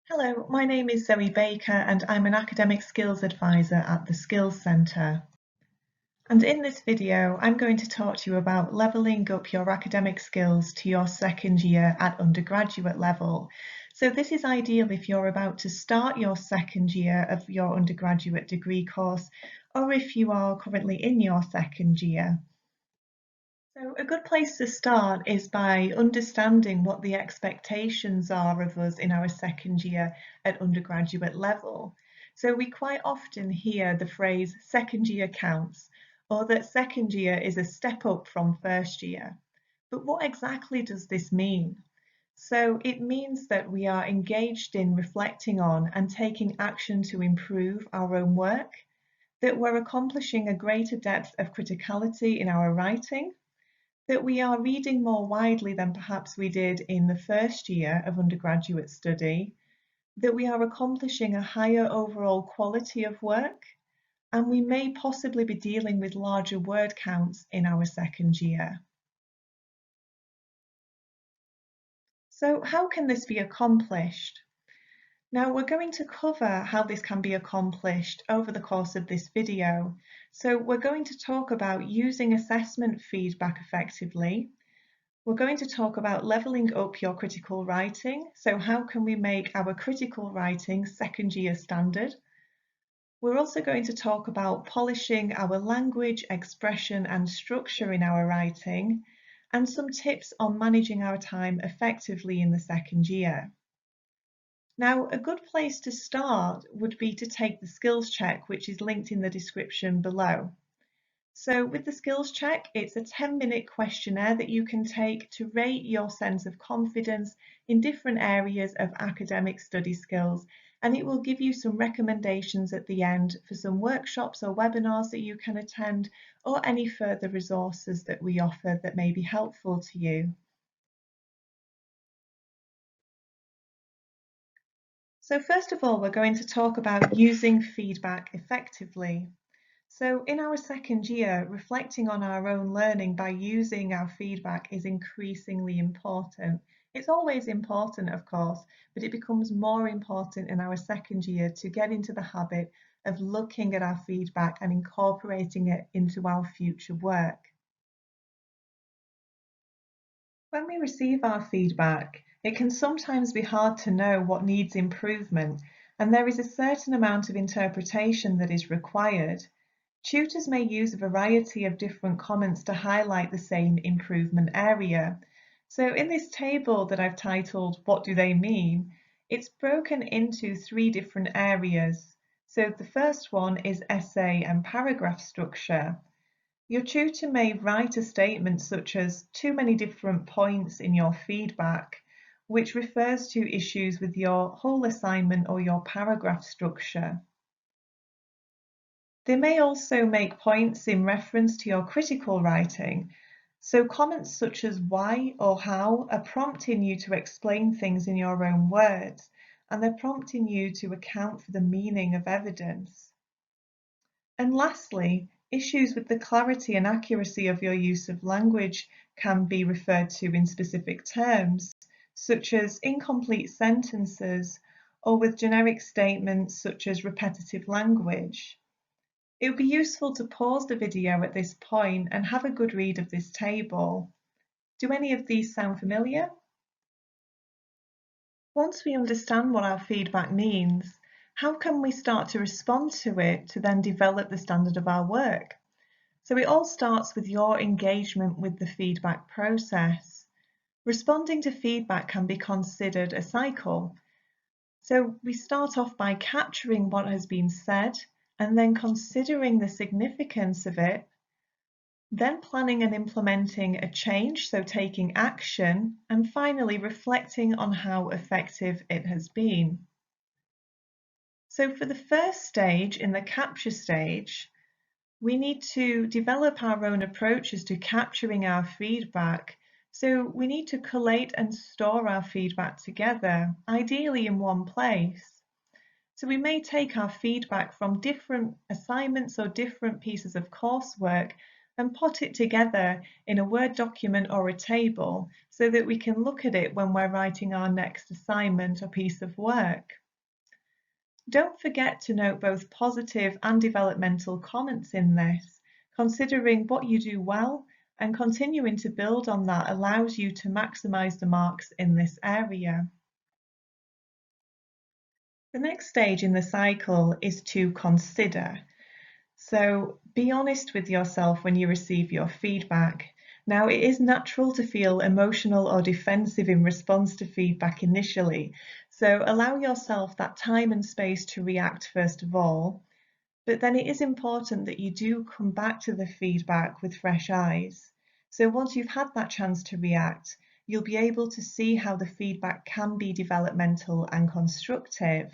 Hello, my name is Zoe Baker and I'm an Academic Skills Advisor at the Skills Centre. And in this video, I'm going to talk to you about levelling up your academic skills to your second year at undergraduate level. So this is ideal if you're about to start your second year of your undergraduate degree course, or if you are currently in your second year. So a good place to start is by understanding what the expectations are of us in our second year at undergraduate level. So we quite often hear the phrase second year counts, or that second year is a step up from first year. But what exactly does this mean? So it means that we are engaged in reflecting on and taking action to improve our own work, that we're accomplishing a greater depth of criticality in our writing, that we are reading more widely than perhaps we did in the first year of undergraduate study, that we are accomplishing a higher overall quality of work, and we may possibly be dealing with larger word counts in our second year. So how can this be accomplished? Now we're going to cover how this can be accomplished over the course of this video. So we're going to talk about using assessment feedback effectively. We're going to talk about levelling up your critical writing. So how can we make our critical writing second year standard? We're also going to talk about polishing our language, expression and structure in our writing, and some tips on managing our time effectively in the second year. Now, a good place to start would be to take the skills check, which is linked in the description below. So with the skills check, it's a 10-minute questionnaire that you can take to rate your sense of confidence in different areas of academic study skills, and it will give you some recommendations at the end for some workshops or webinars that you can attend, or any further resources that we offer that may be helpful to you. So first of all, we're going to talk about using feedback effectively. So in our second year, reflecting on our own learning by using our feedback is increasingly important. It's always important, of course, but it becomes more important in our second year to get into the habit of looking at our feedback and incorporating it into our future work. When we receive our feedback, it can sometimes be hard to know what needs improvement, and there is a certain amount of interpretation that is required. Tutors may use a variety of different comments to highlight the same improvement area. So in this table that I've titled, What Do They Mean?, it's broken into 3 different areas. So the first one is essay and paragraph structure. Your tutor may write a statement such as too many different points in your feedback, which refers to issues with your whole assignment or your paragraph structure. They may also make points in reference to your critical writing, so comments such as why or how are prompting you to explain things in your own words, and they're prompting you to account for the meaning of evidence. And lastly, issues with the clarity and accuracy of your use of language can be referred to in specific terms, such as incomplete sentences or with generic statements such as repetitive language. It would be useful to pause the video at this point and have a good read of this table. Do any of these sound familiar? Once we understand what our feedback means, how can we start to respond to it to then develop the standard of our work? So it all starts with your engagement with the feedback process. Responding to feedback can be considered a cycle. So we start off by capturing what has been said and then considering the significance of it, then planning and implementing a change, so taking action, and finally reflecting on how effective it has been. So for the first stage, in the capture stage, we need to develop our own approaches to capturing our feedback. So we need to collate and store our feedback together, ideally in one place. So we may take our feedback from different assignments or different pieces of coursework and put it together in a Word document or a table so that we can look at it when we're writing our next assignment or piece of work. Don't forget to note both positive and developmental comments in this. Considering what you do well and continuing to build on that allows you to maximise the marks in this area. The next stage in the cycle is to consider. So be honest with yourself when you receive your feedback. Now, it is natural to feel emotional or defensive in response to feedback initially, so allow yourself that time and space to react first of all. But then it is important that you do come back to the feedback with fresh eyes. So once you've had that chance to react, you'll be able to see how the feedback can be developmental and constructive.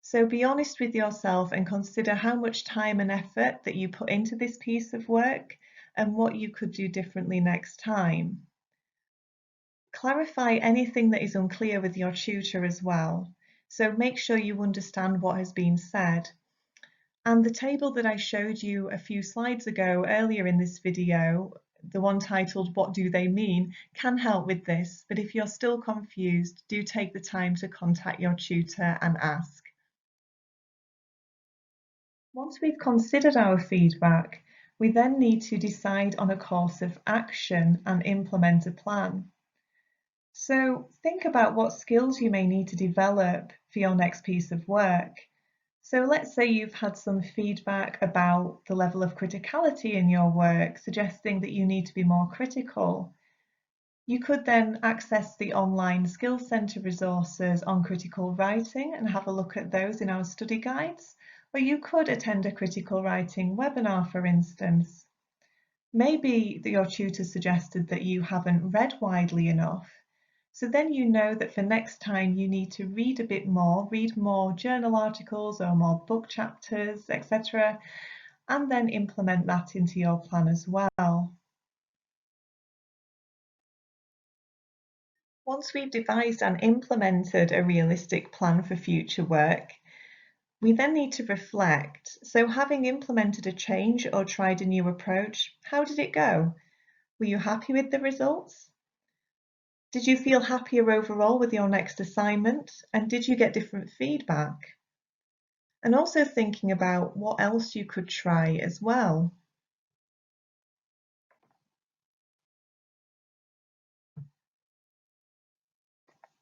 So be honest with yourself and consider how much time and effort that you put into this piece of work and what you could do differently next time. Clarify anything that is unclear with your tutor as well. So make sure you understand what has been said. And the table that I showed you a few slides ago earlier in this video, the one titled "What Do They Mean?" can help with this, but if you're still confused, do take the time to contact your tutor and ask. Once we've considered our feedback, we then need to decide on a course of action and implement a plan. So think about what skills you may need to develop for your next piece of work. So let's say you've had some feedback about the level of criticality in your work, suggesting that you need to be more critical. You could then access the online Skills Centre resources on critical writing and have a look at those in our study guides, or you could attend a critical writing webinar, for instance. Maybe your tutor suggested that you haven't read widely enough. So then you know that for next time you need to read a bit more, read more journal articles or more book chapters, etc., and then implement that into your plan as well. Once we've devised and implemented a realistic plan for future work, we then need to reflect. So having implemented a change or tried a new approach, how did it go? Were you happy with the results? Did you feel happier overall with your next assignment? And did you get different feedback? And also thinking about what else you could try as well.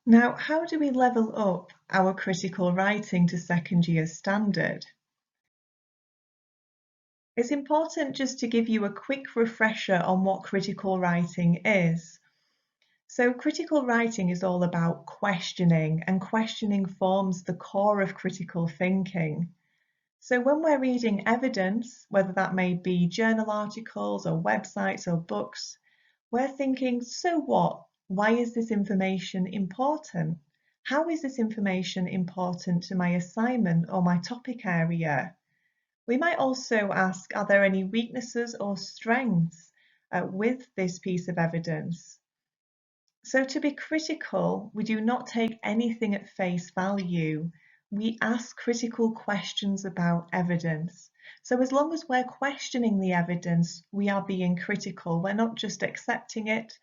Now, how do we level up our critical writing to second year standard? It's important just to give you a quick refresher on what critical writing is. So critical writing is all about questioning, and questioning forms the core of critical thinking. So when we're reading evidence, whether that may be journal articles or websites or books, we're thinking, so what? Why is this information important? How is this information important to my assignment or my topic area? We might also ask, are there any weaknesses or strengths with this piece of evidence? So to be critical, we do not take anything at face value. We ask critical questions about evidence. So as long as we're questioning the evidence, we are being critical. We're not just accepting it.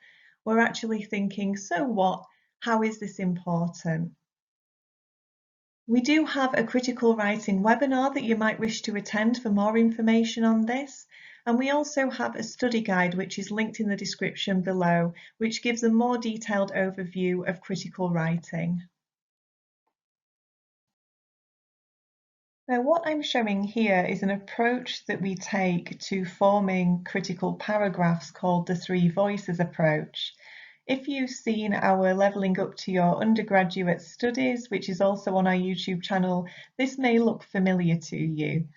We're actually thinking, so what? How is this important? We do have a critical writing webinar that you might wish to attend for more information on this. And we also have a study guide which is linked in the description below, which gives a more detailed overview of critical writing. Now, what I'm showing here is an approach that we take to forming critical paragraphs called the three voices approach. If you've seen our Levelling Up to Your Undergraduate studies, which is also on our YouTube channel, this may look familiar to you.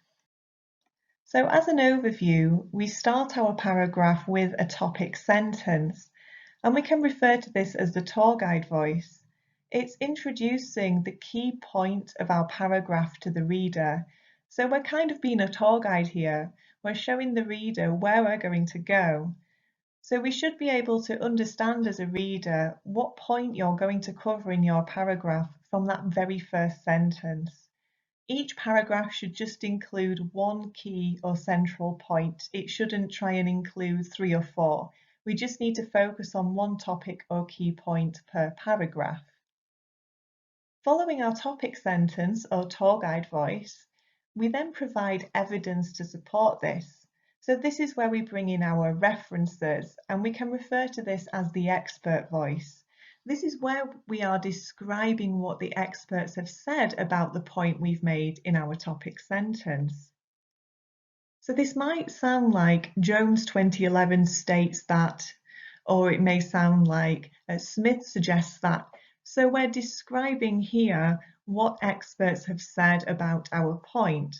So as an overview, we start our paragraph with a topic sentence, and we can refer to this as the tour guide voice. It's introducing the key point of our paragraph to the reader. So we're kind of being a tour guide here. We're showing the reader where we're going to go. So we should be able to understand as a reader what point you're going to cover in your paragraph from that very first sentence. Each paragraph should just include one key or central point. It shouldn't try and include 3 or 4. We just need to focus on one topic or key point per paragraph. Following our topic sentence or tour guide voice, we then provide evidence to support this. So this is where we bring in our references, and we can refer to this as the expert voice. This is where we are describing what the experts have said about the point we've made in our topic sentence. So this might sound like Jones 2011 states that, or it may sound like Smith suggests that. So we're describing here what experts have said about our point.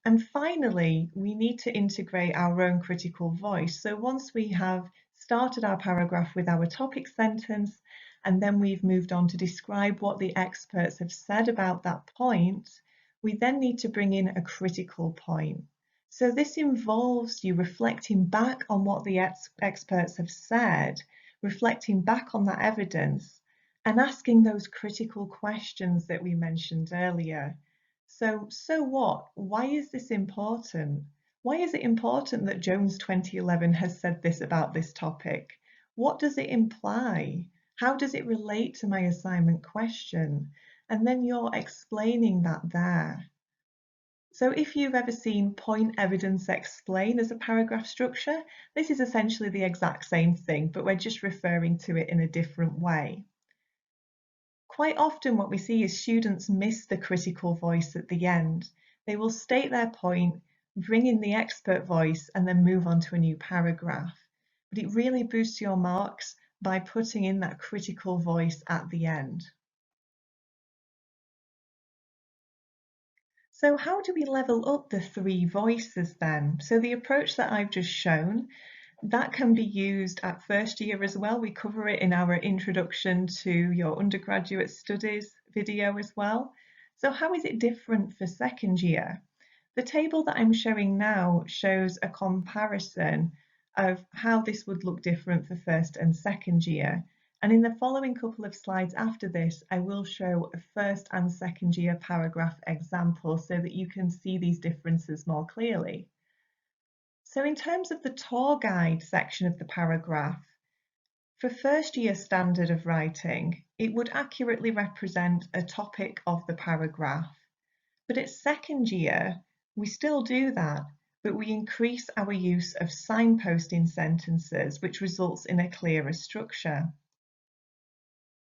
And finally, we need to integrate our own critical voice. So once we have started our paragraph with our topic sentence, and then we've moved on to describe what the experts have said about that point, we then need to bring in a critical point. So this involves you reflecting back on what the experts have said, reflecting back on that evidence, and asking those critical questions that we mentioned earlier. So what? Why is this important? Why is it important that Jones 2011 has said this about this topic? What does it imply? How does it relate to my assignment question? And then you're explaining that there. So if you've ever seen point, evidence, explain as a paragraph structure, this is essentially the exact same thing, but we're just referring to it in a different way. Quite often what we see is students miss the critical voice at the end. They will state their point, bring in the expert voice, and then move on to a new paragraph. But it really boosts your marks by putting in that critical voice at the end. So how do we level up the 3 voices then? So the approach that I've just shown, that can be used at first year as well. We cover it in our introduction to your undergraduate studies video as well. So how is it different for second year? The table that I'm showing now shows a comparison of how this would look different for first and second year. And in the following couple of slides after this, I will show a first and second year paragraph example so that you can see these differences more clearly. So in terms of the tour guide section of the paragraph, for first year standard of writing, it would accurately represent a topic of the paragraph. But at second year, we still do that, but we increase our use of signposting sentences, which results in a clearer structure.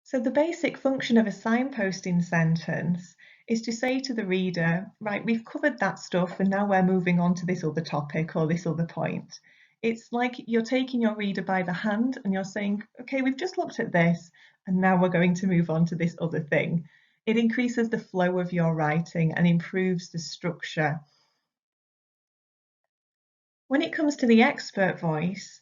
So the basic function of a signposting sentence is to say to the reader, right, we've covered that stuff and now we're moving on to this other topic or this other point. It's like you're taking your reader by the hand and you're saying, okay, we've just looked at this and now we're going to move on to this other thing. It increases the flow of your writing and improves the structure. When it comes to the expert voice,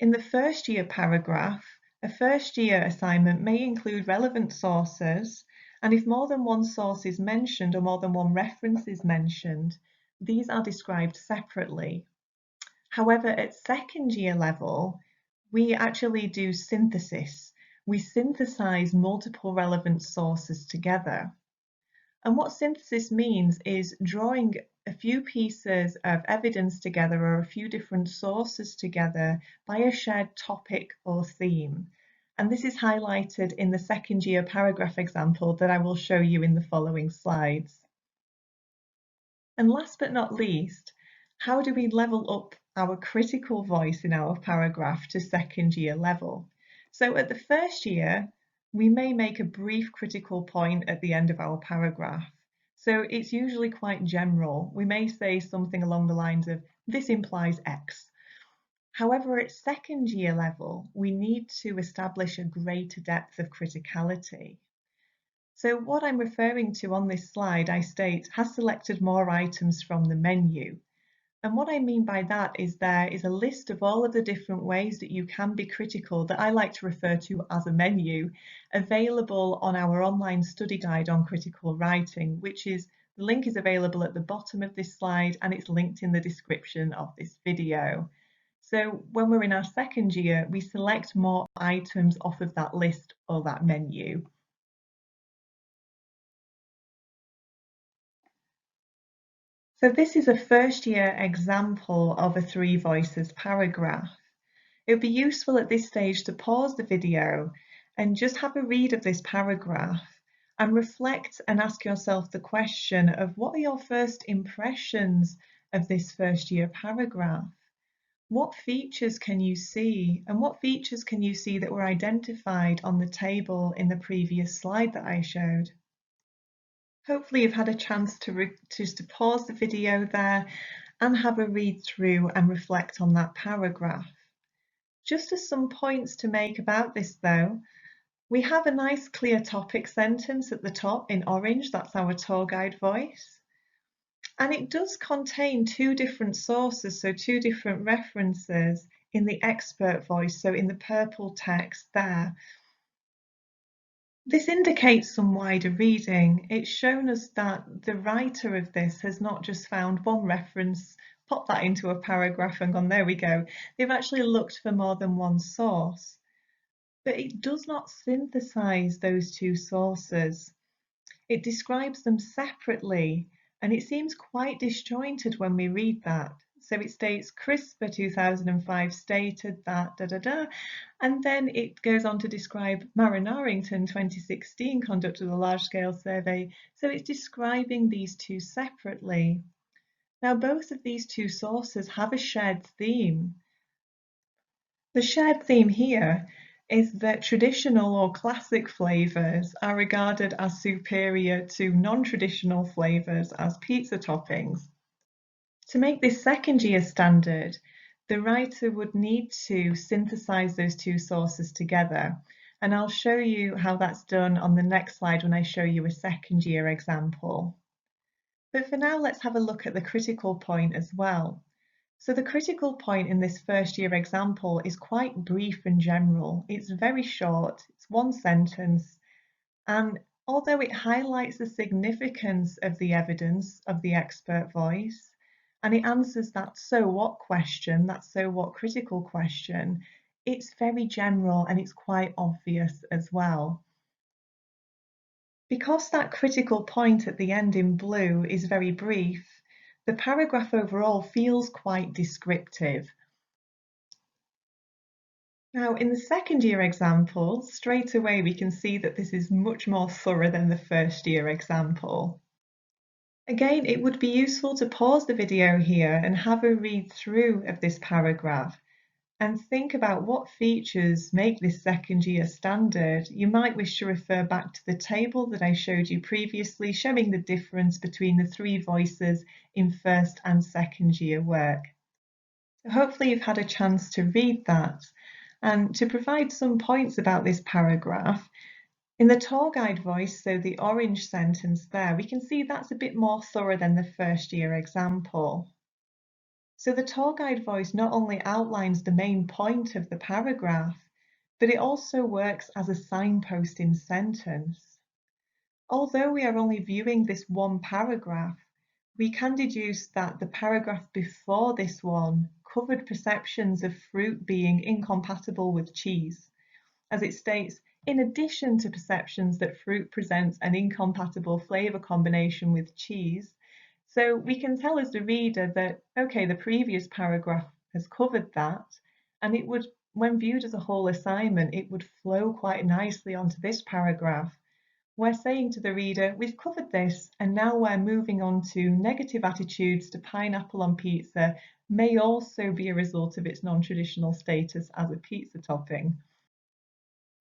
in the first year paragraph, a first year assignment may include relevant sources, and if more than one source is mentioned or more than one reference is mentioned, these are described separately. However, at second year level, we actually do synthesis. We synthesize multiple relevant sources together. And what synthesis means is drawing a few pieces of evidence together or a few different sources together by a shared topic or theme. And this is highlighted in the second year paragraph example that I will show you in the following slides. And last but not least, how do we level up our critical voice in our paragraph to second year level? So at the first year, we may make a brief critical point at the end of our paragraph. So it's usually quite general. We may say something along the lines of, this implies X. However, at second year level, we need to establish a greater depth of criticality. So what I'm referring to on this slide, I state, has selected more items from the menu. And what I mean by that is there is a list of all of the different ways that you can be critical that I like to refer to as a menu, available on our online study guide on critical writing, which is, the link is available at the bottom of this slide and it's linked in the description of this video. So when we're in our second year, we select more items off of that list or that menu. So this is a first year example of a three voices paragraph. It would be useful at this stage to pause the video and just have a read of this paragraph and reflect and ask yourself the question of what are your first impressions of this first year paragraph? What features can you see, and what features can you see that were identified on the table in the previous slide that I showed? Hopefully you've had a chance to just to pause the video there and have a read through and reflect on that paragraph. Just as some points to make about this though, we have a nice clear topic sentence at the top in orange, that's our tour guide voice. And it does contain two different sources, so two different references in the expert voice, so in the purple text there. This indicates some wider reading. It's shown us that the writer of this has not just found one reference, popped that into a paragraph and gone, there we go. They've actually looked for more than one source. But it does not synthesize those two sources. It describes them separately, and it seems quite disjointed when we read that. So it states CRISPR 2005 stated that and then it goes on to describe Narrington 2016 conducted a large-scale survey. So it's describing these two separately. Now both of these two sources have a shared theme. The shared theme here is that traditional or classic flavours are regarded as superior to non-traditional flavours as pizza toppings. To make this second year standard, the writer would need to synthesize those two sources together, and I'll show you how that's done on the next slide when I show you a second year example. But for now, let's have a look at the critical point as well. So the critical point in this first year example is quite brief and general. It's very short, it's one sentence, and although it highlights the significance of the evidence of the expert voice, and it answers that so what question, that so what critical question, it's very general and it's quite obvious as well. Because that critical point at the end in blue is very brief, the paragraph overall feels quite descriptive. Now, in the second year example, straight away we can see that this is much more thorough than the first year example. Again, it would be useful to pause the video here and have a read through of this paragraph and think about what features make this second year standard. You might wish to refer back to the table that I showed you previously, showing the difference between the three voices in first and second year work. So hopefully you've had a chance to read that. And to provide some points about this paragraph, in the tour guide voice, so the orange sentence there, we can see that's a bit more thorough than the first year example. So the tour guide voice not only outlines the main point of the paragraph, but it also works as a signposting sentence. Although we are only viewing this one paragraph, we can deduce that the paragraph before this one covered perceptions of fruit being incompatible with cheese, as it states, in addition to perceptions that fruit presents an incompatible flavour combination with cheese. So we can tell as the reader that, okay, the previous paragraph has covered that, and it would, when viewed as a whole assignment, it would flow quite nicely onto this paragraph. We're saying to the reader, we've covered this, and now we're moving on to negative attitudes to pineapple on pizza may also be a result of its non-traditional status as a pizza topping.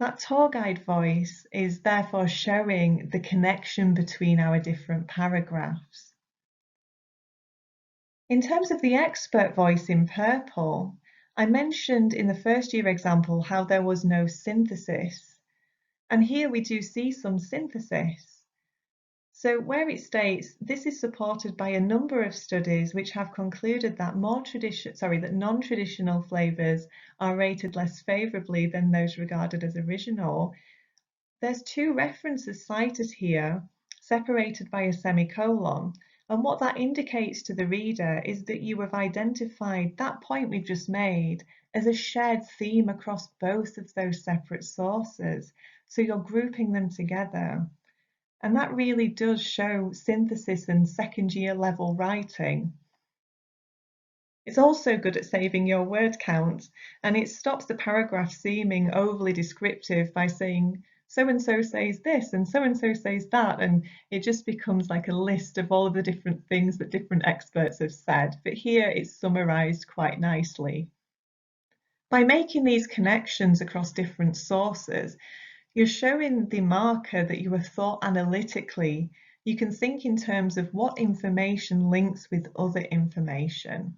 That tour guide voice is therefore showing the connection between our different paragraphs. In terms of the expert voice in purple, I mentioned in the first year example how there was no synthesis, and here we do see some synthesis. So where it states, this is supported by a number of studies which have concluded that non-traditional flavours are rated less favourably than those regarded as original. There's two references cited here, separated by a semicolon, and what that indicates to the reader is that you have identified that point we've just made as a shared theme across both of those separate sources, so you're grouping them together. And that really does show synthesis and second year level writing. It's also good at saving your word count, and it stops the paragraph seeming overly descriptive by saying so and so says this and so says that, and it just becomes like a list of all of the different things that different experts have said. But here it's summarized quite nicely. By making these connections across different sources, you're showing the marker that you have thought analytically. You can think in terms of what information links with other information.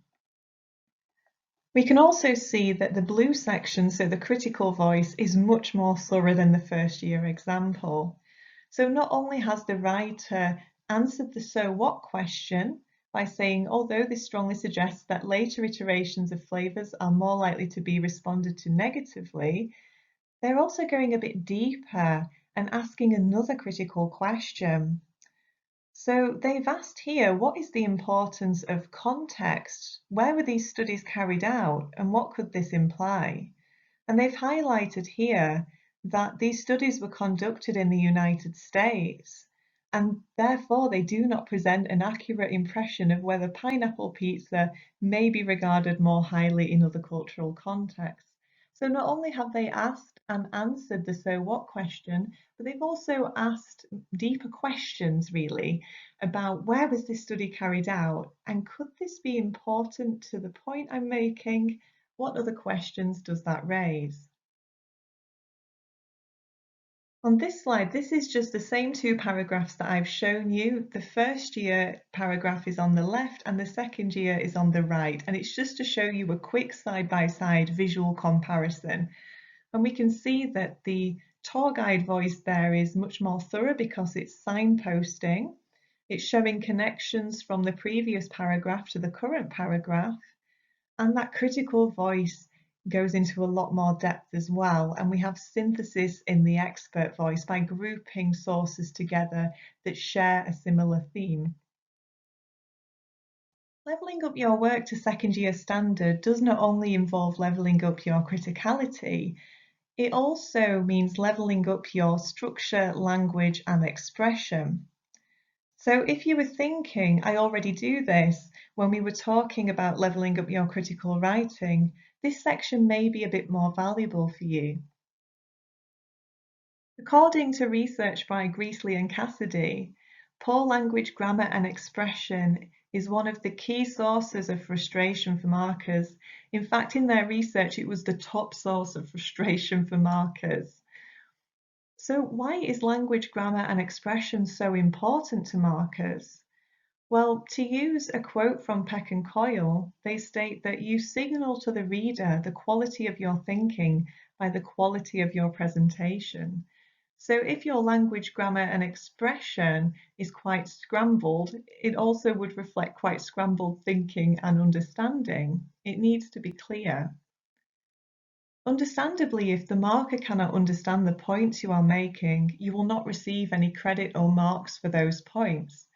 We can also see that the blue section, so the critical voice, is much more thorough than the first year example. So not only has the writer answered the so what question by saying, although this strongly suggests that later iterations of flavours are more likely to be responded to negatively, they're also going a bit deeper and asking another critical question. So they've asked here, what is the importance of context? Where were these studies carried out and what could this imply? And they've highlighted here that these studies were conducted in the United States and therefore they do not present an accurate impression of whether pineapple pizza may be regarded more highly in other cultural contexts. So not only have they asked and answered the so what question, but they've also asked deeper questions really about where was this study carried out and could this be important to the point I'm making? What other questions does that raise? On this slide, this is just the same two paragraphs that I've shown you. The first year paragraph is on the left and the second year is on the right. And it's just to show you a quick side-by-side visual comparison. And we can see that the tour guide voice there is much more thorough because it's signposting. It's showing connections from the previous paragraph to the current paragraph. And that critical voice goes into a lot more depth as well. And we have synthesis in the expert voice by grouping sources together that share a similar theme. Levelling up your work to second year standard does not only involve levelling up your criticality, it also means levelling up your structure, language and expression. So if you were thinking, I already do this, when we were talking about levelling up your critical writing, this section may be a bit more valuable for you. According to research by Greasley and Cassidy, poor language, grammar and expression is one of the key sources of frustration for markers. In fact, in their research, it was the top source of frustration for markers. So why is language, grammar and expression so important to markers? Well, to use a quote from Peck and Coyle, they state that you signal to the reader the quality of your thinking by the quality of your presentation. So if your language, grammar and expression is quite scrambled, it also would reflect quite scrambled thinking and understanding. It needs to be clear. Understandably, if the marker cannot understand the points you are making, you will not receive any credit or marks for those points.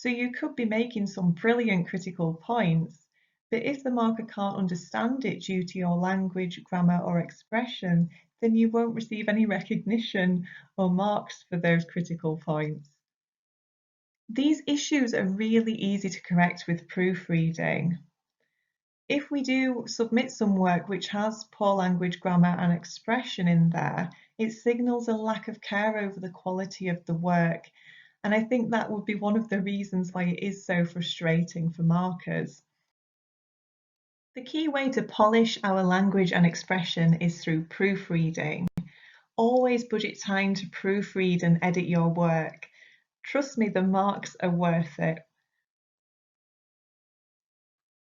So you could be making some brilliant critical points, but if the marker can't understand it due to your language, grammar or expression, then you won't receive any recognition or marks for those critical points. These issues are really easy to correct with proofreading. If we do submit some work which has poor language, grammar and expression in there, it signals a lack of care over the quality of the work. And I think that would be one of the reasons why it is so frustrating for markers. The key way to polish our language and expression is through proofreading. Always budget time to proofread and edit your work. Trust me, the marks are worth it.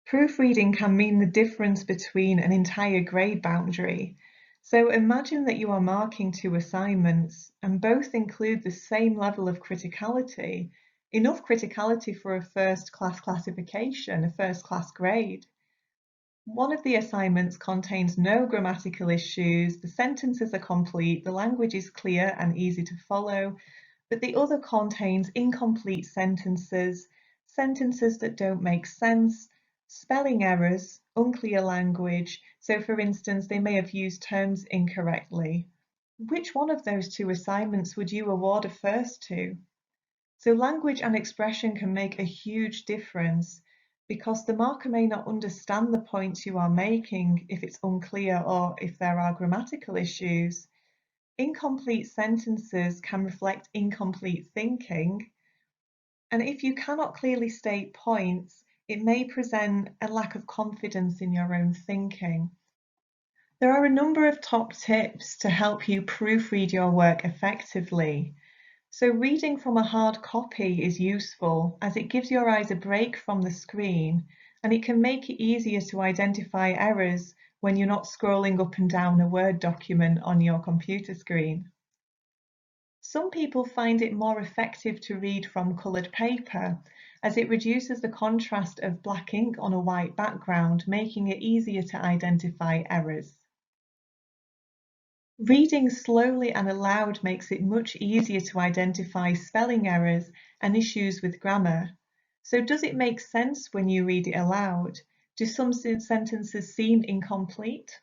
Proofreading can mean the difference between an entire grade boundary. So imagine that you are marking two assignments and both include the same level of criticality, enough criticality for a first class classification, a first class grade. One of the assignments contains no grammatical issues, the sentences are complete, the language is clear and easy to follow, but the other contains incomplete sentences, sentences that don't make sense, spelling errors, unclear language. So for instance, they may have used terms incorrectly. Which one of those two assignments would you award a first to? So language and expression can make a huge difference because the marker may not understand the points you are making if it's unclear or if there are grammatical issues. Incomplete sentences can reflect incomplete thinking, and if you cannot clearly state points, it may present a lack of confidence in your own thinking. There are a number of top tips to help you proofread your work effectively. So reading from a hard copy is useful as it gives your eyes a break from the screen, and it can make it easier to identify errors when you're not scrolling up and down a Word document on your computer screen. Some people find it more effective to read from coloured paper as it reduces the contrast of black ink on a white background, making it easier to identify errors. Reading slowly and aloud makes it much easier to identify spelling errors and issues with grammar. So does it make sense when you read it aloud? Do some sentences seem incomplete?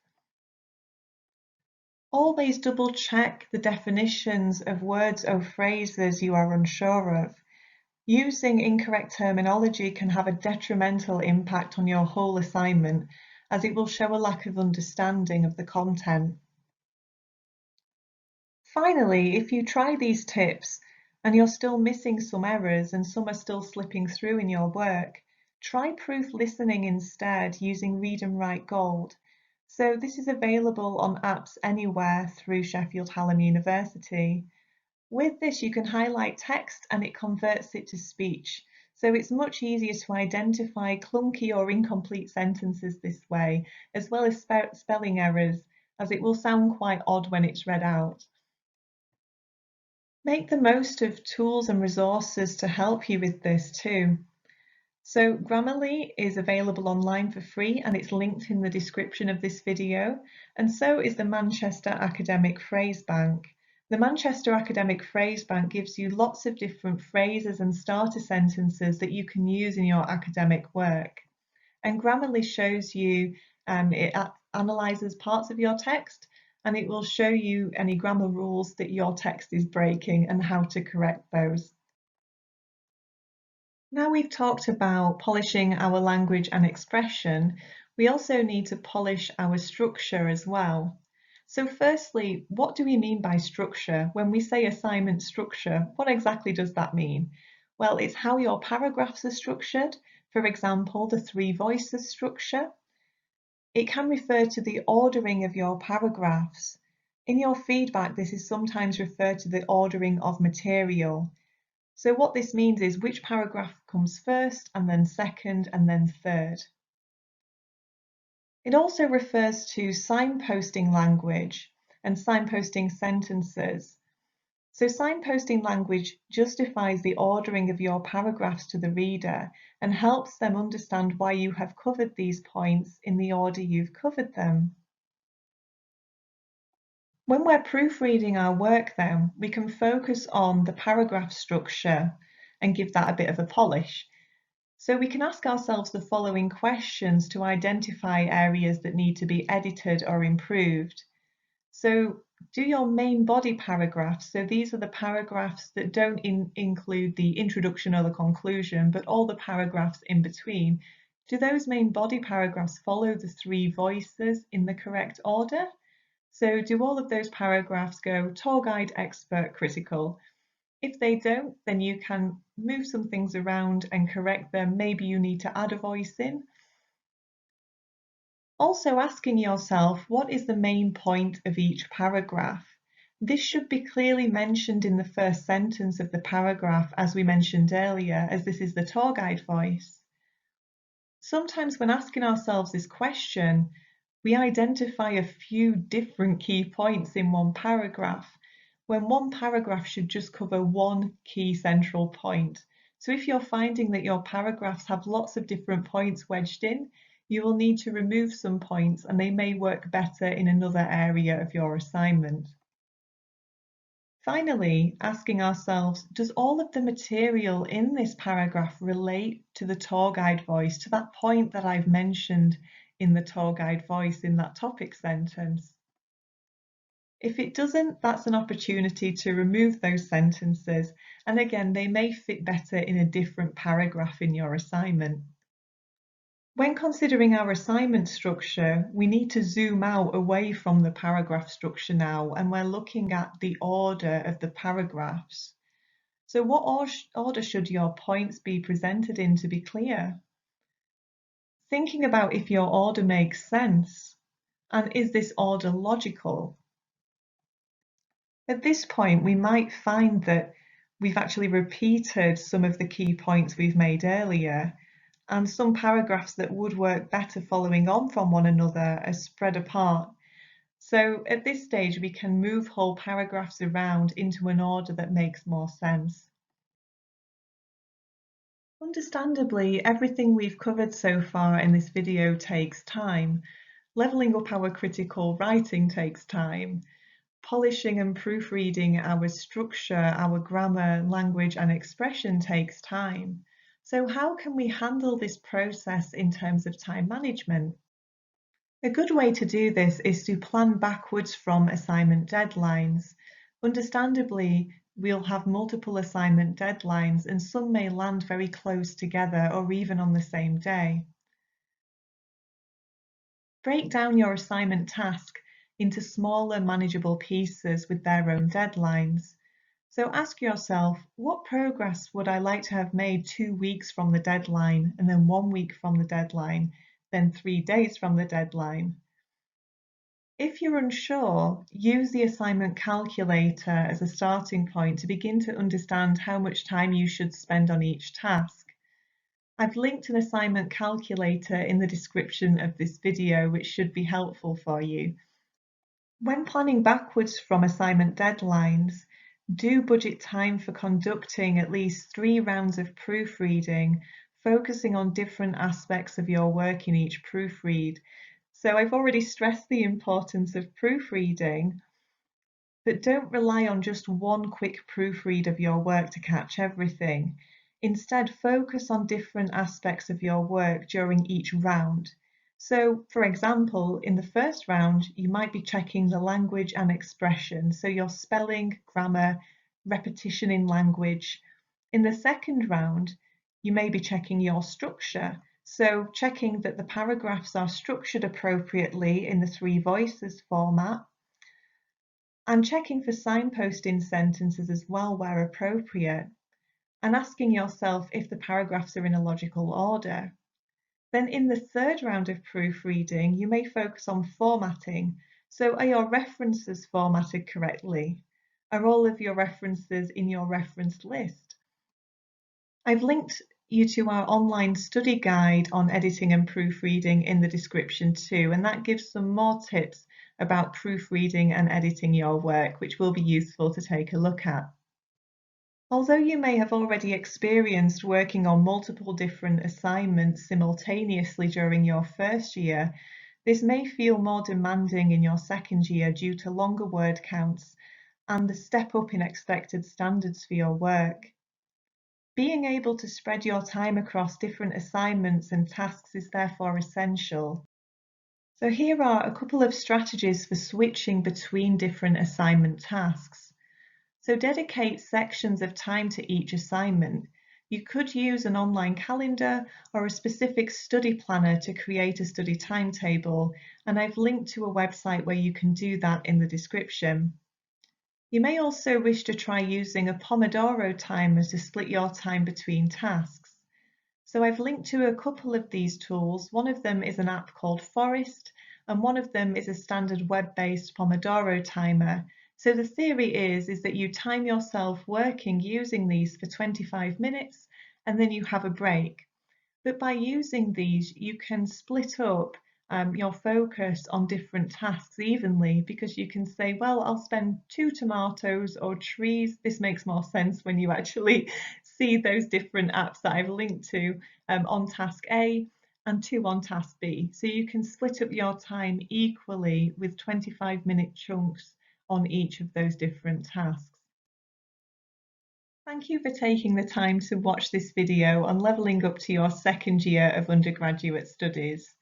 Always double check the definitions of words or phrases you are unsure of. Using incorrect terminology can have a detrimental impact on your whole assignment as it will show a lack of understanding of the content. Finally, if you try these tips and you're still missing some errors and some are still slipping through in your work, try proof listening instead using Read and Write Gold. So this is available on apps anywhere through Sheffield Hallam University. With this, you can highlight text and it converts it to speech. So it's much easier to identify clunky or incomplete sentences this way, as well as spelling errors, as it will sound quite odd when it's read out. Make the most of tools and resources to help you with this too. So Grammarly is available online for free and it's linked in the description of this video, and so is the Manchester Academic Phrase Bank. The Manchester Academic Phrase Bank gives you lots of different phrases and starter sentences that you can use in your academic work. And Grammarly shows you, it analyses parts of your text and it will show you any grammar rules that your text is breaking and how to correct those. Now we've talked about polishing our language and expression, we also need to polish our structure as well. So firstly, what do we mean by structure? When we say assignment structure, what exactly does that mean? Well, it's how your paragraphs are structured, for example, the three voices structure. It can refer to the ordering of your paragraphs. In your feedback, this is sometimes referred to the ordering of material. So what this means is which paragraph comes first and then second and then third. It also refers to signposting language and signposting sentences. So signposting language justifies the ordering of your paragraphs to the reader and helps them understand why you have covered these points in the order you've covered them. When we're proofreading our work then, we can focus on the paragraph structure and give that a bit of a polish. So we can ask ourselves the following questions to identify areas that need to be edited or improved. So do your main body paragraphs, so these are the paragraphs that don't include the introduction or the conclusion, but all the paragraphs in between, do those main body paragraphs follow the three voices in the correct order? So do all of those paragraphs go tour guide, expert, critical? If they don't, then you can move some things around and correct them. Maybe you need to add a voice in. Also asking yourself, what is the main point of each paragraph? This should be clearly mentioned in the first sentence of the paragraph, as we mentioned earlier, as this is the tour guide voice. Sometimes when asking ourselves this question, we identify a few different key points in one paragraph, when one paragraph should just cover one key central point. So if you're finding that your paragraphs have lots of different points wedged in, you will need to remove some points and they may work better in another area of your assignment. Finally, asking ourselves, does all of the material in this paragraph relate to the tour guide voice, to that point that I've mentioned in the tour guide voice in that topic sentence? If it doesn't, that's an opportunity to remove those sentences, and again, they may fit better in a different paragraph in your assignment. When considering our assignment structure, we need to zoom out away from the paragraph structure now, and we're looking at the order of the paragraphs. So what order should your points be presented in to be clear? Thinking about if your order makes sense, and is this order logical? At this point, we might find that we've actually repeated some of the key points we've made earlier, and some paragraphs that would work better following on from one another are spread apart. So at this stage, we can move whole paragraphs around into an order that makes more sense. Understandably, everything we've covered so far in this video takes time. Leveling up our critical writing takes time. Polishing and proofreading our structure, our grammar, language and expression takes time. So how can we handle this process in terms of time management? A good way to do this is to plan backwards from assignment deadlines. Understandably, we'll have multiple assignment deadlines and some may land very close together or even on the same day. Break down your assignment task into smaller manageable pieces with their own deadlines. So ask yourself, what progress would I like to have made 2 weeks from the deadline, and then 1 week from the deadline, then 3 days from the deadline? If you're unsure, use the assignment calculator as a starting point to begin to understand how much time you should spend on each task. I've linked an assignment calculator in the description of this video, which should be helpful for you. When planning backwards from assignment deadlines, do budget time for conducting at least 3 rounds of proofreading, focusing on different aspects of your work in each proofread. So I've already stressed the importance of proofreading, but don't rely on just one quick proofread of your work to catch everything. Instead, focus on different aspects of your work during each round. So, for example, in the first round, you might be checking the language and expression, so your spelling, grammar, repetition in language. In the second round, you may be checking your structure, so checking that the paragraphs are structured appropriately in the 3 voices format, and checking for signposting sentences as well where appropriate, and asking yourself if the paragraphs are in a logical order. Then in the third round of proofreading, you may focus on formatting. So are your references formatted correctly? Are all of your references in your reference list? I've linked you to our online study guide on editing and proofreading in the description too, and that gives some more tips about proofreading and editing your work, which will be useful to take a look at. Although you may have already experienced working on multiple different assignments simultaneously during your first year, this may feel more demanding in your second year due to longer word counts and the step up in expected standards for your work. Being able to spread your time across different assignments and tasks is therefore essential. So here are a couple of strategies for switching between different assignment tasks. So dedicate sections of time to each assignment. You could use an online calendar or a specific study planner to create a study timetable, and I've linked to a website where you can do that in the description. You may also wish to try using a Pomodoro timer to split your time between tasks. So I've linked to a couple of these tools. One of them is an app called Forest, and one of them is a standard web-based Pomodoro timer. So the theory is that you time yourself working using these for 25 minutes and then you have a break. But by using these, you can split up your focus on different tasks evenly, because you can say, well, I'll spend 2 tomatoes or trees. This makes more sense when you actually see those different apps that I've linked to on task A and 2 on task B. So you can split up your time equally with 25-minute chunks on each of those different tasks. Thank you for taking the time to watch this video on levelling up to your second year of undergraduate studies.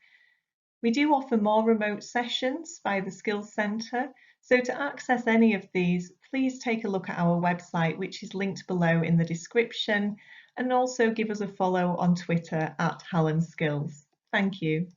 We do offer more remote sessions by the Skills Centre, So to access any of these, please take a look at our website, which is linked below in the description, and also give us a follow on Twitter @HallamSkills. Thank you.